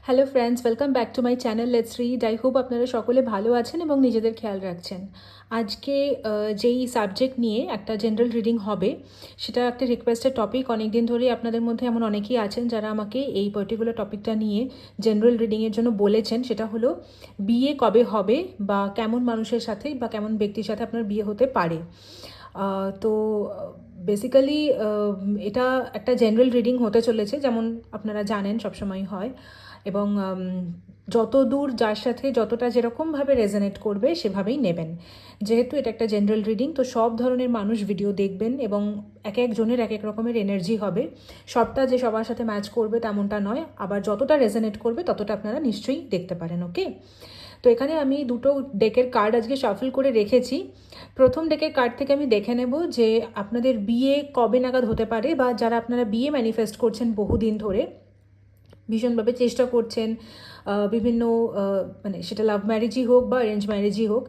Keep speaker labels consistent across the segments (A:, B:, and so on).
A: Hello friends, welcome back to my channel let's read. I hope আপনারা সকলে ভালো আছেন এবং নিজেদের খেয়াল রাখছেন। আজকে যেই সাবজেক্ট নিয়ে একটা জেনারেল রিডিং হবে, সেটা একটা রিকোয়েস্টেড টপিক। অনেক দিন ধরেই আপনাদের মধ্যে এমন অনেকেই আছেন যারা আমাকে এই পার্টিকুলার টপিকটা নিয়ে জেনারেল রিডিংয়ের জন্য বলেছেন। সেটা হলো বিয়ে কবে হবে বা কেমন মানুষের সাথে বা কেমন ব্যক্তির সাথে আপনার বিয়ে হতে পারে। তো বেসিক্যালি এটা একটা জেনারেল রিডিং হতে চলেছে, যেমন আপনারা জানেন সবসময় হয়। এবং যত দূর যার সাথে যতটা যেরকমভাবে রেজনেট করবে সেভাবেই নেবেন। যেহেতু এটা একটা জেনারেল রিডিং, তো সব ধরনের মানুষ ভিডিও দেখবেন এবং এক একজনের এক এক রকমের এনার্জি হবে। সবটা যে সবার সাথে ম্যাচ করবে তেমনটা নয়, আবার যতটা রেজনেট করবে ততটা আপনারা নিশ্চয়ই দেখতে পারেন। ওকে, তো এখানে আমি দুটো ডেকের কার্ড আজকে শাফল করে রেখেছি। প্রথম ডেকের কার্ড থেকে আমি দেখে নেব যে আপনাদের বিয়ে কবে নাগাদ হতে পারে, বা যারা আপনারা বিয়ে ম্যানিফেস্ট করছেন বহুদিন ধরে, ভীষণভাবে চেষ্টা করছেন বিভিন্ন মানে সেটা লাভ ম্যারেজই হোক বা অ্যারেঞ্জ ম্যারেজই হোক,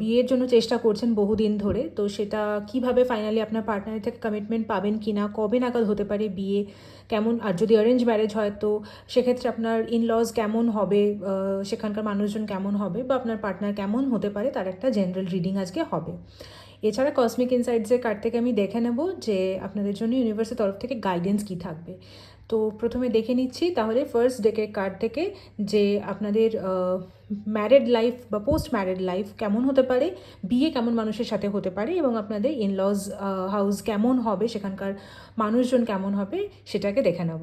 A: বিয়ের জন্য চেষ্টা করছেন বহুদিন ধরে। তো সেটা কিভাবে ফাইনালি আপনার পার্টনারের থেকে কমিটমেন্ট পাবেন কি না, কবে নাগাদ হতে পারে বিয়ে, কেমন, আর যদি অ্যারেঞ্জ ম্যারেজ হয় তো সেক্ষেত্রে আপনার ইনলজ কেমন হবে, সেখানকার মানুষজন কেমন হবে, বা আপনার পার্টনার কেমন হতে পারে, তার একটা জেনারেল রিডিং আজকে হবে। এছাড়া কসমিক ইনসাইটসের কার্ড থেকে আমি দেখে নেব যে আপনাদের জন্য ইউনিভার্সের তরফ থেকে গাইডেন্স কী থাকবে। তো প্রথমে দেখে নিচ্ছি তাহলে ফার্স্ট ডেকের কার্ড থেকে যে আপনাদের ম্যারিড লাইফ বা পোস্ট ম্যারিড লাইফ কেমন হতে পারে, বিয়ে কেমন মানুষের সাথে হতে পারে, এবং আপনাদের ইনলজ হাউস কেমন হবে, সেখানকার মানুষজন কেমন হবে, সেটাকে দেখে নেব।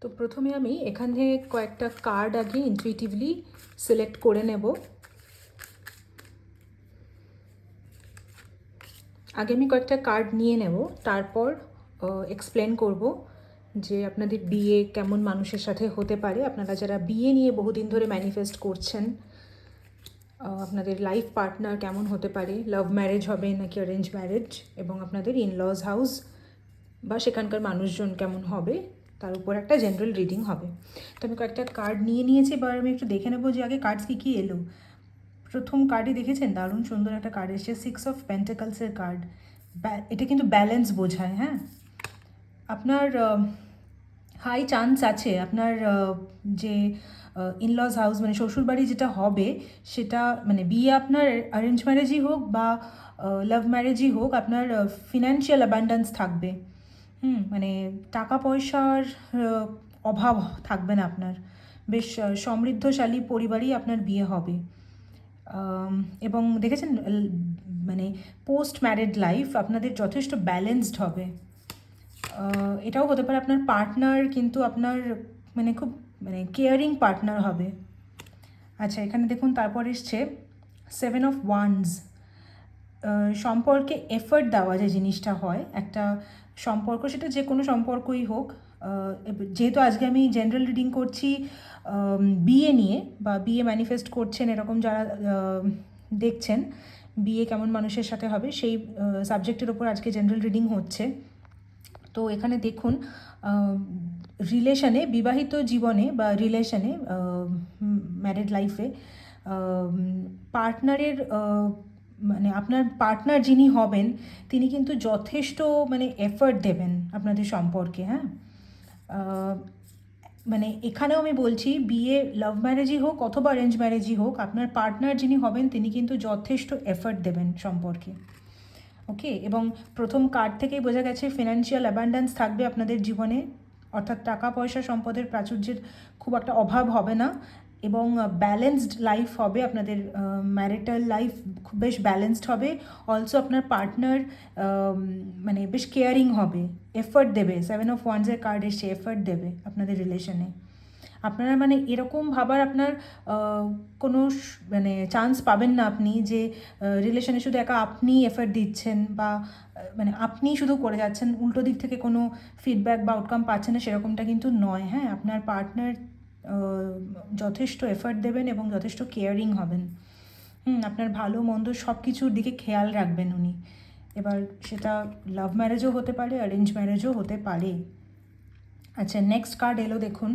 A: তো প্রথমে আমি এখানে কয়েকটা কার্ড আগে ইনটুইটিভলি সিলেক্ট করে নেব। আগে আমি কয়েকটা কার্ড নিয়ে নেব, তারপর এক্সপ্লেন করব যে আপনাদের বিয়ে কেমন মানুষের সাথে হতে পারে। আপনারা যারা বিয়ে নিয়ে বহুদিন ধরে ম্যানিফেস্ট করছেন, আপনাদের লাইফ পার্টনার কেমন হতে পারে, লাভ ম্যারেজ হবে নাকি অ্যারেঞ্জ ম্যারেজ, এবং আপনাদের ইনলজ হাউস বা সেখানকার মানুষজন কেমন হবে, তার উপর একটা জেনারেল রিডিং হবে। তো আমি কয়েকটা কার্ড নিয়ে নিয়েছি, এবার আমি একটু দেখে নেবো যে আগে কার্ডস কী কী এলো। প্রথম কার্ডে দেখেছেন দারুণ সুন্দর একটা কার্ড এসেছে, 6 অফ পেন্টাকলসের কার্ড। এটা কিন্তু ব্যালেন্স বোঝায়। হ্যাঁ, আপনার হাই চান্স আছে আপনার যে ইনলজ হাউস মানে শ্বশুরবাড়ি যেটা হবে, সেটা মানে বিয়ে আপনার অ্যারেঞ্জ ম্যারেজই হোক বা লাভ ম্যারেজই হোক, আপনার ফিনান্সিয়াল অ্যাবান্ডেন্স থাকবে। মানে টাকা পয়সার অভাব থাকবে না আপনার। বেশ সমৃদ্ধশালী পরিবারই আপনার বিয়ে হবে। এবং দেখেছেন মানে পোস্ট ম্যারিড লাইফ আপনাদের যথেষ্ট ব্যালেন্সড হবে। এটাও হতে পারে আপনার পার্টনার কিন্তু আপনার মানে খুব মানে কেয়ারিং পার্টনার হবে। আচ্ছা, এখানে দেখুন তারপর এসছে 7 অফ ওয়ান্স। সম্পর্কে এফর্ট দেওয়া যে জিনিসটা হয়, একটা সম্পর্ক, সেটা যে কোনো সম্পর্কই হোক, যেহেতু আজকে আমি জেনারেল রিডিং করছি বিয়ে নিয়ে বা বিয়ে ম্যানিফেস্ট করছেন এরকম যারা দেখছেন বিয়ে কেমন মানুষের সাথে হবে, সেই সাবজেক্টের ওপর আজকে জেনারেল রিডিং হচ্ছে। তো এখানে দেখুন রিলেশনে, বিবাহিত জীবনে বা রিলেশনে, ম্যারিড লাইফে পার্টনারের মানে আপনার পার্টনার যিনি হবেন তিনি কিন্তু যথেষ্ট মানে এফর্ট দেবেন আপনাদের সম্পর্কে। হ্যাঁ, মানে এখানেও আমি বলছি বিয়ে লাভ ম্যারেজই হোক অথবা অ্যারেঞ্জ ম্যারেজই হোক, আপনার পার্টনার যিনি হবেন তিনি কিন্তু যথেষ্ট এফর্ট দেবেন সম্পর্কে। ওকে, এবং প্রথম কার্ড থেকেই বোঝা গেছে ফিনান্সিয়াল অ্যাবান্ডেন্স থাকবে আপনাদের জীবনে, অর্থাৎ টাকা পয়সা সম্পদের প্রাচুর্যের খুব একটা অভাব হবে না, এবং ব্যালেন্সড লাইফ হবে আপনাদের। ম্যারিটাল লাইফ খুব বেশ ব্যালেন্সড হবে। অলসো আপনার পার্টনার মানে বেশ কেয়ারিং হবে, এফর্ট দেবে। 7 অফ ওয়ান্সের কার্ড এসে এফর্ট দেবে আপনাদের রিলেশনে। আপনারা মানে এরকম ভাবার আপনার কোনো মানে চান্স পাবেন না আপনি যে রিলেশনে শুধু একা আপনি এফর্ট দিচ্ছেন বা মানে আপনি শুধু করে যাচ্ছেন, উল্টো দিক থেকে কোনো ফিডব্যাক বা আউটকাম পাচ্ছেন না, সেরকমটা কিন্তু নয়। হ্যাঁ, আপনার পার্টনার যথেষ্ট এফর্ট দেবেন এবং যথেষ্ট কেয়ারিং হবেন। আপনার ভালো মন্দ সব কিছুর দিকে খেয়াল রাখবেন উনি। এবার সেটা লাভ ম্যারেজও হতে পারে, অ্যারেঞ্জ ম্যারেজও হতে পারে। আচ্ছা, নেক্সট কার্ড এলো দেখুন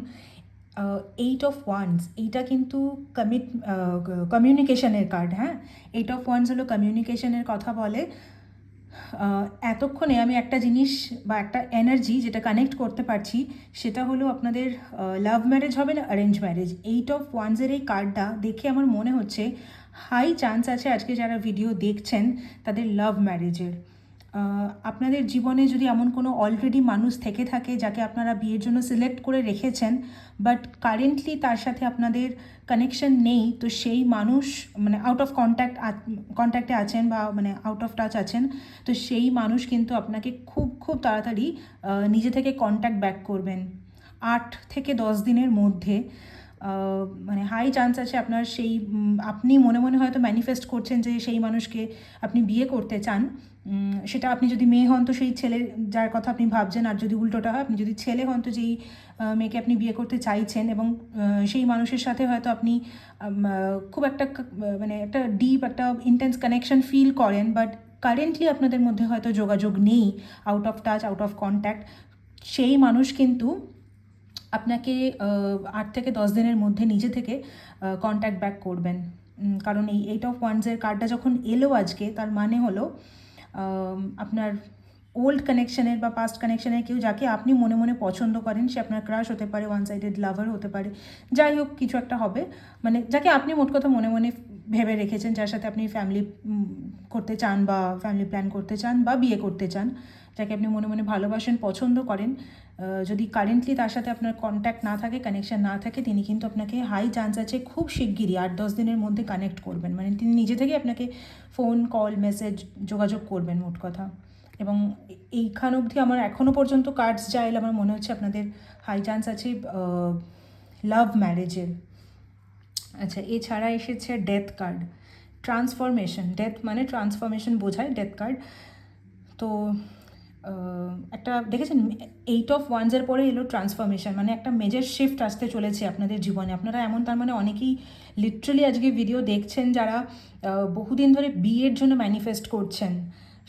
A: 8 অফ ওয়ান্স। এইটা কিন্তু কমিউনিকেশনের কার্ড। হ্যাঁ, 8 অফ ওয়ান্স হলো কমিউনিকেশনের কথা বলে। এতক্ষণে আমি একটা জিনিস বা একটা এনার্জি যেটা কানেক্ট করতে পারছি, সেটা হলো আপনাদের লাভ ম্যারেজ হবে না অ্যারেঞ্জ ম্যারেজ। 8 of Wands-এর এই কার্ডটা দেখে আমার মনে হচ্ছে হাই চান্স আছে আজকে যারা ভিডিও দেখছেন তাদের লাভ ম্যারেজের। আপনাদের জীবনে যদি এমন কোনো অলরেডি মানুষ থেকে থাকে যাকে আপনারা বিয়ের জন্য সিলেক্ট করে রেখেছেন, বাট কারেন্টলি তার সাথে আপনাদের কানেকশন নেই, তো সেই মানুষ মানে আউট অফ কন্ট্যাক্টে আছেন বা মানে আউট অফ টাচ আছেন, তো সেই মানুষ কিন্তু আপনাকে খুব খুব তাড়াতাড়ি নিজে থেকে কন্ট্যাক্ট ব্যাক করবেন 8 থেকে 10 দিনের মধ্যে। মানে হাই চান্স আছে আপনার সেই আপনি মনে মনে হয়তো ম্যানিফেস্ট করছেন যে সেই মানুষকে আপনি বিয়ে করতে চান। সেটা আপনি যদি মেয়ে হন তো সেই ছেলের যার কথা আপনি ভাবছেন, আর যদি উল্টোটা হয় আপনি যদি ছেলে হন তো যেই মেয়েকে আপনি বিয়ে করতে চাইছেন, এবং সেই মানুষের সাথে হয়তো আপনি খুব একটা মানে একটা ডিপ একটা ইন্টেন্স কানেকশন ফিল করেন, বাট কারেন্টলি আপনাদের মধ্যে হয়তো যোগাযোগ নেই, out of touch, out of contact. সেই মানুষ কিন্তু আপনাকে 8 থেকে 10 দিনের মধ্যে নিজে থেকে কন্ট্যাক্ট ব্যাক করবেন। কারণ এই 8 of Wands-এর কার্ডটা যখন এলো আজকে, তার মানে হলো আপনার ওল্ড কানেকশনের বা পাস্ট কানেকশনের কেউ যাকে আপনি মনে মনে পছন্দ করেন, সে আপনার ক্রাশ হতে পারে, ওয়ান সাইডেড লাভার হতে পারে, যাই হোক কিছু একটা হবে, মানে যাকে আপনি মোট কথা মনে মনে ভেবে রেখেছেন, যার সাথে আপনি ফ্যামিলি করতে চান বা ফ্যামিলি প্ল্যান করতে চান বা বিয়ে করতে চান, যাকে আপনি মনে মনে ভালোবাসেন, পছন্দ করেন। যদি কারেন্টলি তার সাথে আপনার কন্ট্যাক্ট না থাকে, কানেকশন না থাকে, তিনি কিন্তু আপনাকে হাই চান্স আছে খুব শিগগিরই 8-10 দিনের মধ্যে কানেক্ট করবেন। মানে তিনি নিজে থেকে আপনাকে ফোন কল মেসেজ যোগাযোগ করবেন মোট কথা। এবং এইখান অবধি আমার এখনও পর্যন্ত কার্ডস যা এলে আমার মনে হচ্ছে আপনাদের হাই চান্স আছে লাভ ম্যারেজের। আচ্ছা, এছাড়া এসেছে ডেথ কার্ড, ট্রান্সফরমেশন। ডেথ মানে ট্রান্সফরমেশন বোঝায় ডেথ কার্ড। তো একটা দেখেছেন 8 of Wands-এর পরে এলো ট্রান্সফরমেশন, মানে একটা মেজর শিফট আসতে চলেছে আপনাদের জীবনে। আপনারা এমন তার মানে অনেকেই লিটারালি আজকে ভিডিও দেখছেন যারা বহুদিন ধরে বিয়ের জন্য ম্যানিফেস্ট করছেন,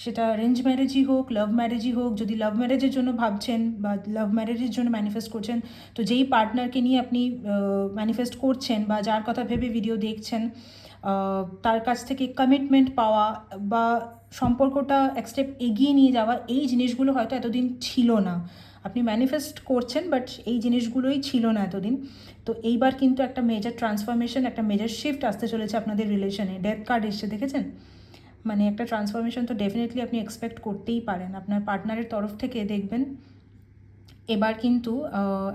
A: সেটা অ্যারেঞ্জ ম্যারেজই হোক, লাভ ম্যারেজই হোক। যদি লাভ ম্যারেজের জন্য ভাবছেন বা লাভ ম্যারেজের জন্য ম্যানিফেস্ট করছেন, তো যেই পার্টনারকে নিয়ে আপনি ম্যানিফেস্ট করছেন বা যার কথা ভেবে ভিডিও দেখছেন, তার কাছ থেকে কমিটমেন্ট পাওয়া বা সম্পর্কটা এক স্টেপ এগিয়ে নিয়ে যাওয়া, এই জিনিসগুলো হয়তো এতদিন ছিল না। আপনি ম্যানিফেস্ট করছেন বাট এই জিনিসগুলোই ছিল না এতদিন। তো এইবার কিন্তু একটা মেজর ট্রান্সফরমেশন, একটা মেজর শিফট আসতে চলেছে আপনাদের রিলেশনে। ডেথ কার্ড এসছে দেখেছেন, মানে একটা ট্রান্সফরমেশন তো ডেফিনেটলি আপনি এক্সপেক্ট করতেই পারেন আপনার পার্টনারের তরফ থেকে। দেখবেন এবার কিন্তু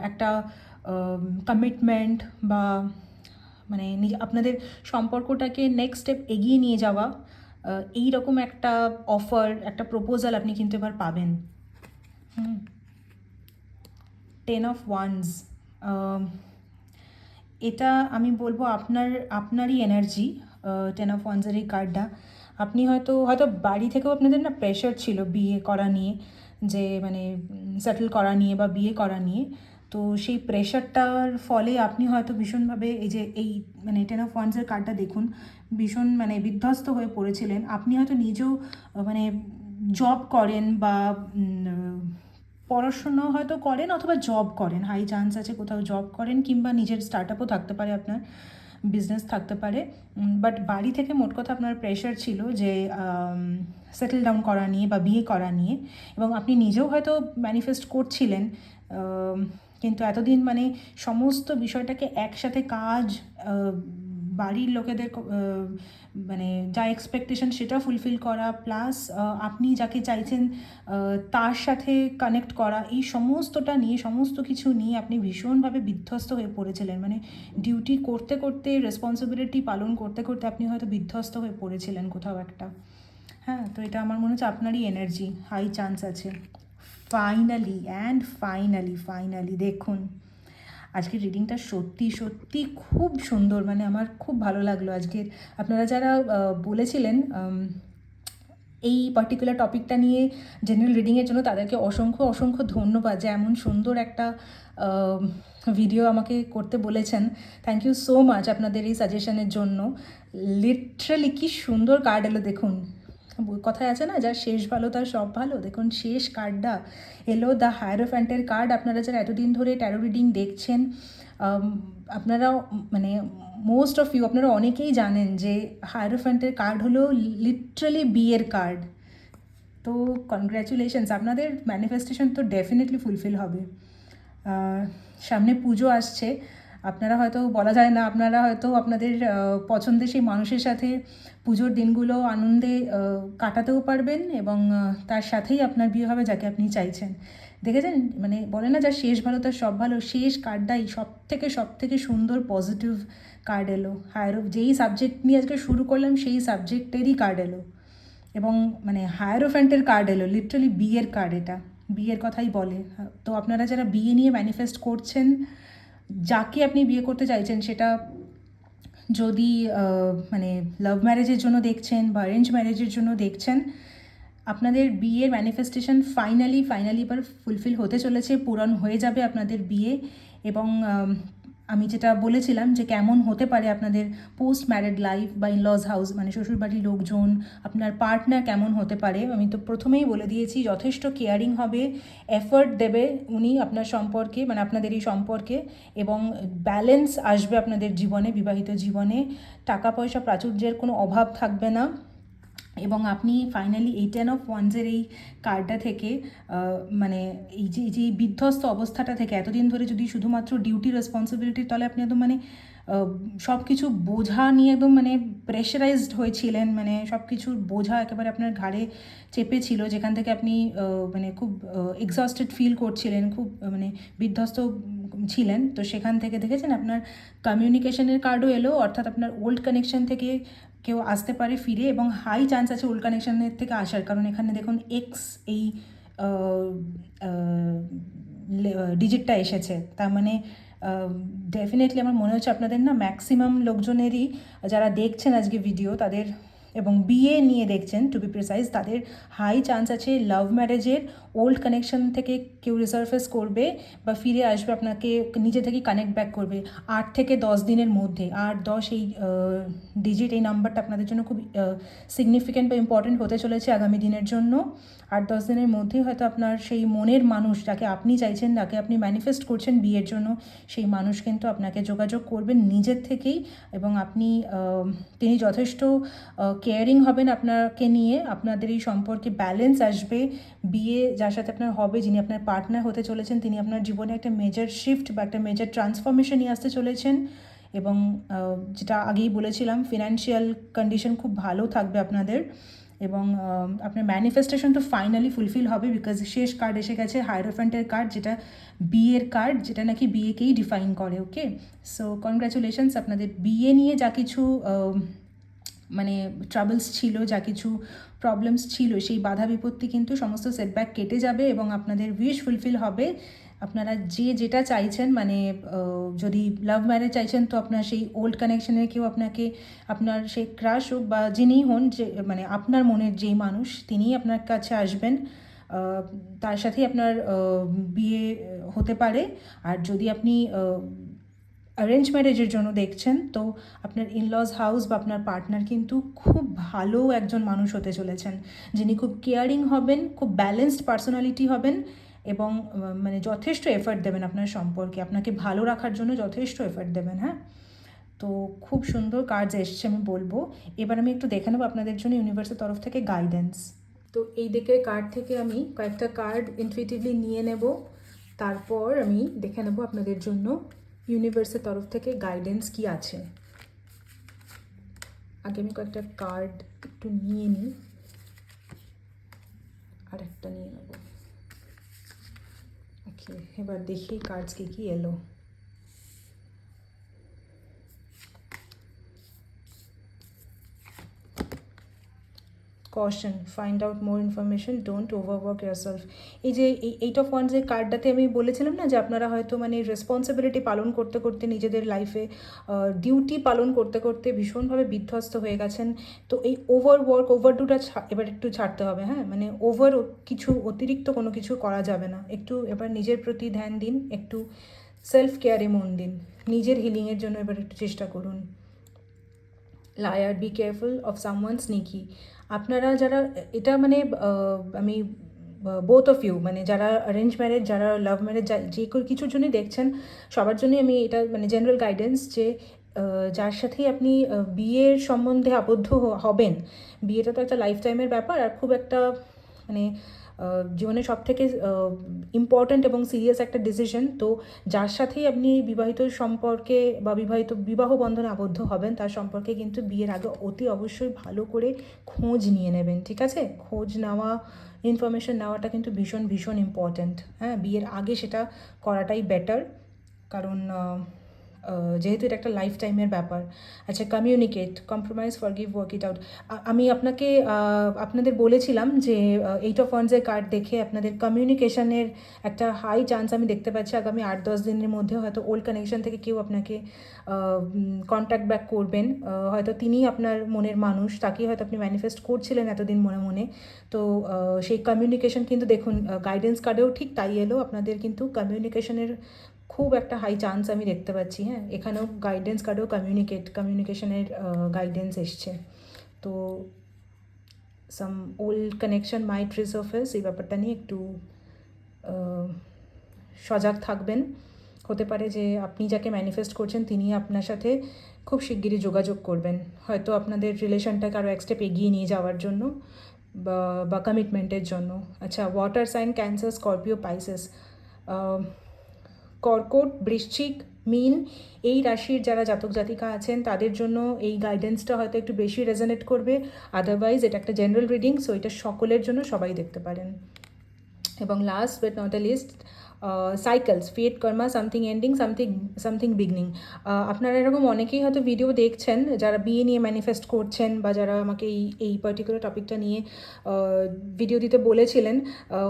A: একটা কমিটমেন্ট বা মানে আপনাদের সম্পর্কটাকে নেক্সট স্টেপ এগিয়ে নিয়ে যাওয়া, এই রকম একটা অফার, একটা প্রপোজাল আপনি কিন্তু এবার পাবেন। 10 of Wands, এটা আমি বলবো আপনারই এনার্জি। 10 of Wands-এর এই কার্ডটা, আপনি হয়তো বাড়ি থেকেও আপনাদের না প্রেশার ছিল বিয়ে করা নিয়ে, যে মানে সেটেল করা নিয়ে বা বিয়ে করা নিয়ে। তো সেই প্রেশারটার ফলে আপনি হয়তো ভীষণভাবে এই যে এই মানে 10 of Wands-এর কার্ডটা দেখুন, ভীষণ মানে বিধ্বস্ত হয়ে পড়েছিলেন। আপনি হয়তো নিজেও মানে জব করেন বা পড়াশুনো হয়তো করেন অথবা জব করেন, হাই চান্স আছে কোথাও জব করেন, কিংবা নিজের স্টার্ট আপও থাকতে পারে, আপনার বিজনেস থাকতে পারে। বাট বাড়ি থেকে মোট কথা আপনার প্রেশার ছিল যে সেটেল ডাউন করা নিয়ে বা বিয়ে করা নিয়ে, এবং আপনি নিজেও হয়তো ম্যানিফেস্ট করছিলেন। কিন্তু এতদিন মানে সমস্ত বিষয়টাকে একসাথে কাজ, বাড়ির লোকেদের মানে যা এক্সপেকটেশন সেটা ফুলফিল করা, প্লাস আপনি যাকে চাইছেন তার সাথে কানেক্ট করা, এই সমস্তটা নিয়ে, সমস্ত কিছু নিয়ে আপনি ভীষণভাবে বিধ্বস্ত হয়ে পড়েছিলেন। মানে ডিউটি করতে করতে, রেসপন্সিবিলিটি পালন করতে করতে আপনি হয়তো বিধ্বস্ত হয়ে পড়েছিলেন কোথাও একটা। হ্যাঁ, তো এটা আমার মনে হচ্ছে আপনারই এনার্জি, হাই চান্স আছে। ফাইনালি দেখুন আজকের রিডিংটা সত্যি সত্যি খুব সুন্দর, মানে আমার খুব ভালো লাগলো আজকের। আপনারা যারা বলেছিলেন এই পার্টিকুলার টপিকটা নিয়ে জেনারেল রিডিংয়ের জন্য, তাদেরকে অসংখ্য অসংখ্য ধন্যবাদ যে এমন সুন্দর একটা ভিডিও আমাকে করতে বলেছেন। থ্যাংক ইউ সো মাচ আপনাদের এই সাজেশনের জন্য। লিটারালি কি সুন্দর কার্ড এলো দেখুন। কথায় আছে না, যার শেষ ভালো তার সব ভালো। দেখুন শেষ কার্ডটা এলো, দ্য হায়ারোফ্যান্টের কার্ড। আপনারা যারা এতদিন ধরে ট্যারো রিডিং দেখছেন, আপনারা মানে মোস্ট অফ ইউ, আপনারা অনেকেই জানেন যে হায়ারোফ্যান্টের কার্ড হলো লিটারালি বিয়ের কার্ড। তো কনগ্র্যাচুলেশনস, আপনাদের ম্যানিফেস্টেশন তো ডেফিনেটলি ফুলফিল হবে। সামনে পুজো আসছে, আপনারা হয়তো বলা যায় না, আপনারা হয়তো আপনাদের পছন্দের সেই মানুষের সাথে পুজোর দিনগুলো আনন্দে কাটাতেও পারবেন, এবং তার সাথেই আপনার বিয়ে হবে যাকে আপনি চাইছেন। দেখেছেন, মানে বলে না, যা শেষ ভালো তার সব ভালো, শেষ কার্ডটাই সব থেকে সুন্দর পজিটিভ কার্ড এলো। যেই সাবজেক্ট নিয়ে আজকে শুরু করলাম সেই সাবজেক্টেরই কার্ড এলো, এবং মানে হায়ারোফ্যান্টের কার্ড এলো, লিটারালি বিয়ের কার্ড, এটা বিয়ের কথাই বলে। তো আপনারা যারা বিয়ে নিয়ে ম্যানিফেস্ট করছেন, যাকে আপনি বিয়ে করতে চাইছেন, সেটা যদি মানে লাভ ম্যারেজের জন্য দেখছেন বা অ্যারেঞ্জ ম্যারেজের জন্য দেখছেন, আপনাদের বিয়ের ম্যানিফেস্টেশন ফাইনালি এবার ফুলফিল হতে চলেছে, পূরণ হয়ে যাবে আপনাদের বিয়ে। এবং আমি যেটা বলেছিলাম যে কেমন হতে পারে আপনাদের পোস্ট ম্যারিড লাইফ বা ইনলজ হাউস, মানে শ্বশুরবাড়ির লোকজন, আপনার পার্টনার কেমন হতে পারে, আমি তো প্রথমেই বলে দিয়েছি, যথেষ্ট কেয়ারিং হবে, এফর্ট দেবে উনি আপনার সম্পর্কে, মানে আপনাদের এই সম্পর্কে, এবং ব্যালেন্স আসবে আপনাদের জীবনে, বিবাহিত জীবনে, টাকা পয়সা প্রাচুর্যের কোনো অভাব থাকবে না। এবং আপনি ফাইনালি এই 10 অফ ওয়ান্সের এই কার্ডটা থেকে মানে এই যে বিধ্বস্ত অবস্থাটা থেকে, এতদিন ধরে যদি শুধুমাত্র ডিউটি রেসপন্সিবিলিটির তলে আপনি একদম মানে সব কিছু বোঝা নিয়ে একদম মানে প্রেশারাইজড হয়েছিলেন, মানে সব কিছুর বোঝা একেবারে আপনার ঘাড়ে চেপেছিল, যেখান থেকে আপনি মানে খুব এক্সস্টেড ফিল করছিলেন, খুব মানে বিধ্বস্ত ছিলেন, তো সেখান থেকে দেখেছেন আপনার কমিউনিকেশনের কার্ডও এলো, অর্থাৎ আপনার ওল্ড কানেকশন থেকে কেউ আসতে পারে ফিরে, এবং হাই চান্স আছে ওল্ড কানেকশানের থেকে আসার, কারণ এখানে দেখুন এক্স এই ডিজিটটা এসেছে, তার মানে ডেফিনেটলি আমার মনে হচ্ছে আপনাদের না ম্যাক্সিমাম লোকজনেরই, যারা দেখছেন আজকে ভিডিও তাদের, এবং বিয়ে নিয়ে দেখছেন টু বি প্রিসাইজ, তাদের হাই চান্স আছে লাভ ম্যারেজের ওল্ড কানেকশন থেকে কেউ রিসার্ফেস করবে বা ফিরে আসবে, আপনাকে নিজে থেকে কানেক্ট ব্যাক করবে 8 থেকে 10 দিনের মধ্যে। 8-10 এই ডিজিট, এই নাম্বারটা আপনাদের জন্য খুব সিগনিফিক্যান্ট বা ইম্পর্টেন্ট হতে চলেছে আগামী দিনের জন্য। 8-10 দিনের মধ্যেই হয়তো আপনার সেই মনের মানুষ, যাকে আপনি চাইছেন, যাকে আপনি ম্যানিফেস্ট করছেন বিয়ের জন্য, সেই মানুষ কিন্তু আপনাকে যোগাযোগ করবেন নিজের থেকেই, এবং তিনি যথেষ্ট কেয়ারিং হবেন আপনাকে নিয়ে, আপনাদের এই সম্পর্কে ব্যালেন্স আসবে। বিয়ে যার সাথে আপনার হবে, যিনি আপনার পার্টনার হতে চলেছেন, তিনি আপনার জীবনে একটা মেজর শিফট বা একটা মেজর ট্রান্সফরমেশন নিয়ে আসতে চলেছেন, এবং যেটা আগেই বলেছিলাম, ফিনান্সিয়াল কন্ডিশন খুব ভালো থাকবে আপনাদের, এবং আপনার ম্যানিফেস্টেশন তো ফাইনালি ফুলফিল হবে, বিকজ শেষ কার্ড এসে গেছে, হায়ারোফ্যান্টের কার্ড, যেটা বিয়ের কার্ড, যেটা নাকি বিয়েকেই ডিফাইন করে। ওকে, সো কনগ্র্যাচুলেশনস, আপনাদের বিয়ে নিয়ে যা কিছু মানে ট্রাবলস ছিল, যা কিছু প্রবলেমস ছিল, সেই বাধা বিপত্তি কিন্তু সমস্ত সেটব্যাক কেটে যাবে, এবং আপনাদের উইশ ফুলফিল হবে। আপনারা যেটা চাইছেন, মানে যদি লাভ ম্যারেজ চাইছেন, তো আপনার সেই ওল্ড কানেকশনের কেউ আপনাকে, আপনার সেই ক্রাশ হোক বা যিনিই হন, যে মানে আপনার মনের যেই মানুষ, তিনিই আপনার কাছে আসবেন, তার সাথেই আপনার বিয়ে হতে পারে। আর যদি আপনি অ্যারেঞ্জ ম্যারেজের জন্য দেখছেন, তো আপনার ইনলজ হাউস বা আপনার পার্টনার কিন্তু খুব ভালো একজন মানুষ হতে চলেছেন, যিনি খুব কেয়ারিং হবেন, খুব ব্যালেন্সড পার্সোনালিটি হবেন, এবং মানে যথেষ্ট এফর্ট দেবেন আপনার সম্পর্কে, আপনাকে ভালো রাখার জন্য যথেষ্ট এফর্ট দেবেন। হ্যাঁ, তো খুব সুন্দর কার্ডস এসছে, আমি বলবো। এবার আমি একটু দেখে নেবো আপনাদের জন্য ইউনিভার্সের তরফ থেকে গাইডেন্স। তো এই দিকের কার্ড থেকে আমি কয়েকটা কার্ড ইনটুইটিভলি নিয়ে নেব, তারপর আমি দেখে নেব আপনাদের জন্য ইউনিভার্সের তরফ থেকে গাইডেন্স কি আছে। আগে আমি কয়েকটা কার্ড একটু নিয়ে নিই, আর একটা নিয়ে নেব। ওকে, এবার দেখি কার্ডস কি এলো। Caution, find out more information, don't overwork yourself. এই যে এইট অফ ওয়ান্সের কার্ডটাতে আমি বলেছিলাম না যে আপনারা হয়তো মানে রেসপন্সিবিলিটি পালন করতে করতে, নিজেদের লাইফে ডিউটি পালন করতে করতে ভীষণভাবে বিধ্বস্ত হয়ে গেছেন। তো এই ওভারডুটা এবার একটু ছাড়তে হবে। হ্যাঁ, মানে কিছু অতিরিক্ত কোনো কিছু করা যাবে না। একটু এবার নিজের প্রতি ধ্যান দিন, একটু সেলফ কেয়ারে মন দিন, নিজের হিলিংয়ের জন্য এবার একটু চেষ্টা করুন। Liar, be careful of someone sneaky. আপনারা যারা, এটা মানে আমি বোথ অফ ইউ, মানে যারা অ্যারেঞ্জ ম্যারেজ, যারা লাভ ম্যারেজ, যে কিছুর জন্যই দেখছেন, সবার জন্যই আমি এটা মানে জেনারেল গাইডেন্স, যে যার সাথেই আপনি বিয়ের সম্বন্ধে আবদ্ধ হবেন, বিয়েটা তো একটা লাইফ টাইমের ব্যাপার, আর খুব একটা মানে জীবনের সবথেকে ইম্পর্ট্যান্ট এবং সিরিয়াস একটা ডিসিশন। তো যার সাথেই আপনি বিবাহিত সম্পর্কে বা বিবাহ বন্ধনে আবদ্ধ হবেন তার সম্পর্কে কিন্তু বিয়ের আগে অতি অবশ্যই ভালো করে খোঁজ নিয়ে নেবেন, ঠিক আছে? খোঁজ নেওয়া, ইনফরমেশন নেওয়াটা কিন্তু ভীষণ ভীষণ ইম্পর্ট্যান্ট। হ্যাঁ, বিয়ের আগে সেটা করাটাই বেটার, কারণ যেহেতু এটা একটা লাইফ টাইমের ব্যাপার। আচ্ছা, communicate, compromise, forgive, work it out. আমি আপনাদের বলেছিলাম যে 8 অফ ওয়ান্সের কার্ড দেখে আপনাদের কমিউনিকেশনের একটা হাই চান্স আমি দেখতে পাচ্ছি। আগামী 8-10 দিনের মধ্যে হয়তো ওল্ড কানেকশন থেকে কেউ আপনাকে কন্ট্যাক্ট ব্যাক করবেন। হয়তো তিনিই আপনার মনের মানুষ, তাকেই হয়তো আপনি ম্যানিফেস্ট করছিলেন এতদিন মনে মনে। তো সেই কমিউনিকেশন কিন্তু দেখুন, গাইডেন্স কার্ডেও ঠিক তাই এলো। আপনাদের কিন্তু কমিউনিকেশনের খুব একটা হাই চান্স আমি দেখতে পাচ্ছি। হ্যাঁ, এখানেও গাইডেন্স কার্ডেও কমিউনিকেশনের গাইডেন্স এসছে। তো সাম ওল্ড কানেকশন মাইট রিসার্ফেস, এই ব্যাপারটা নিয়ে একটু সজাগ থাকবেন। হতে পারে যে আপনি যাকে ম্যানিফেস্ট করছেন তিনি আপনার সাথে খুব শিগগিরই যোগাযোগ করবেন, হয়তো আপনাদের রিলেশনটাকে আরও এক স্টেপ এগিয়ে নিয়ে যাওয়ার জন্য বা কমিটমেন্টের জন্য। আচ্ছা, water sign, Cancer, Scorpio, Pisces, কর্কট, বৃশ্চিক, মীন, এই রাশির যারা জাতক জাতিকা আছেন তাদের জন্য এই গাইডেন্সটা হয়তো একটু বেশি রেজনেট করবে। আদারওয়াইজ এটা একটা জেনারেল রিডিং, সো এটা সকলের জন্য, সবাই দেখতে পারেন। এবং last but not the least, cycles, fate, karma, something ending, something beginning. আপনারা এরকম অনেকেই হয়তো ভিডিও দেখছেন যারা বিয়ে নিয়ে ম্যানিফেস্ট করছেন বা যারা আমাকে এই পার্টিকুলার টপিকটা নিয়ে ভিডিও দিতে বলেছিলেন।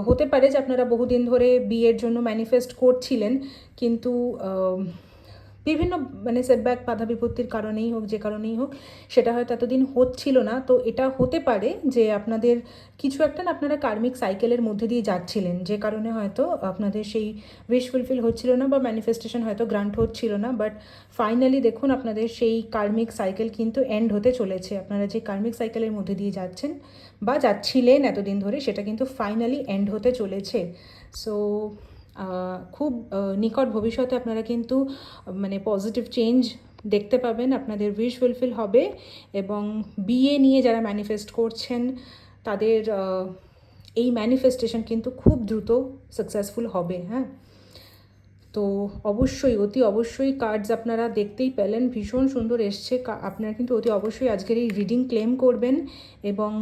A: হতে পারে যে আপনারা বহুদিন ধরে বিয়ের জন্য ম্যানিফেস্ট করছিলেন, কিন্তু বিভিন্ন সেটব্যাক, বাধা বিপত্তির কারণেই হোক, যে কারণেই হোক, সেটা হয়তো এতদিন হচ্ছিল না। তো এটা হতে পারে যে আপনাদের কিছু একটা না আপনারা কার্মিক সাইকেলের মধ্যে দিয়ে যাচ্ছিলেন, যে কারণে হয়তো আপনাদের সেই উইশ ফুলফিল হচ্ছিল না বা ম্যানিফেস্টেশন হয়তো গ্রান্ট হচ্ছিল না। বাট ফাইনালি দেখুন, আপনাদের সেই কার্মিক সাইকেল কিন্তু এন্ড হতে চলেছে। আপনারা যে কার্মিক সাইকেলের মধ্যে দিয়ে যাচ্ছেন বা যাচ্ছিলেন এতদিন ধরে, সেটা কিন্তু ফাইনালি এন্ড হতে চলেছে। সো খুব নিকট ভবিষ্যতে আপনারা কিন্তু পজিটিভ চেঞ্জ দেখতে পাবেন, আপনাদের উইশ ফুলফিল হবে। এবং বিয়ে নিয়ে যারা ম্যানিফেস্ট করছেন তাদের এই ম্যানিফেস্টেশন কিন্তু খুব দ্রুত সাকসেসফুল হবে। হ্যাঁ, তো অবশ্যই, অতি অবশ্যই কার্ডস আপনারা দেখতেই পেলেন, ভীষণ সুন্দর এসছে। আপনারা কিন্তু অতি অবশ্যই আজকের এই রিডিং ক্লেম করবেন এবং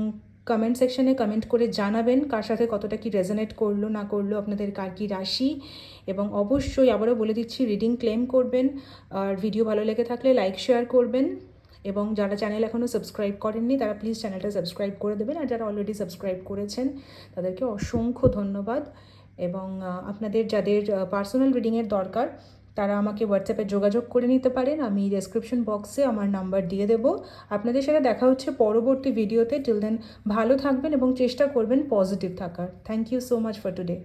A: কমেন্ট সেকশনে কমেন্ট করে জানাবেন কার সাথে কতটা কি রেজোনেট করলো না করলো, আপনাদের কার কী রাশি। এবং অবশ্যই আবারও বলে দিচ্ছি, রিডিং ক্লেম করবেন। আর ভিডিও ভালো লেগে থাকলে লাইক শেয়ার করবেন, এবং যারা চ্যানেল এখনও সাবস্ক্রাইব করেননি তারা প্লিজ চ্যানেলটা সাবস্ক্রাইব করে দেবেন। আর যারা অলরেডি সাবস্ক্রাইব করেছেন তাদেরকে অসংখ্য ধন্যবাদ। এবং আপনাদের যাদের পার্সোনাল রিডিংয়ের দরকার তারা আমাকে হোয়াটসঅ্যাপে যোগাযোগ করে নিতে পারেন। আমি ডেসক্রিপশন বক্সে আমার নাম্বার দিয়ে দেবো। আপনাদের সাথে দেখা হচ্ছে পরবর্তী ভিডিওতে। টিল দেন ভালো থাকবেন এবং চেষ্টা করবেন পজিটিভ থাকার। Thank you so much for today.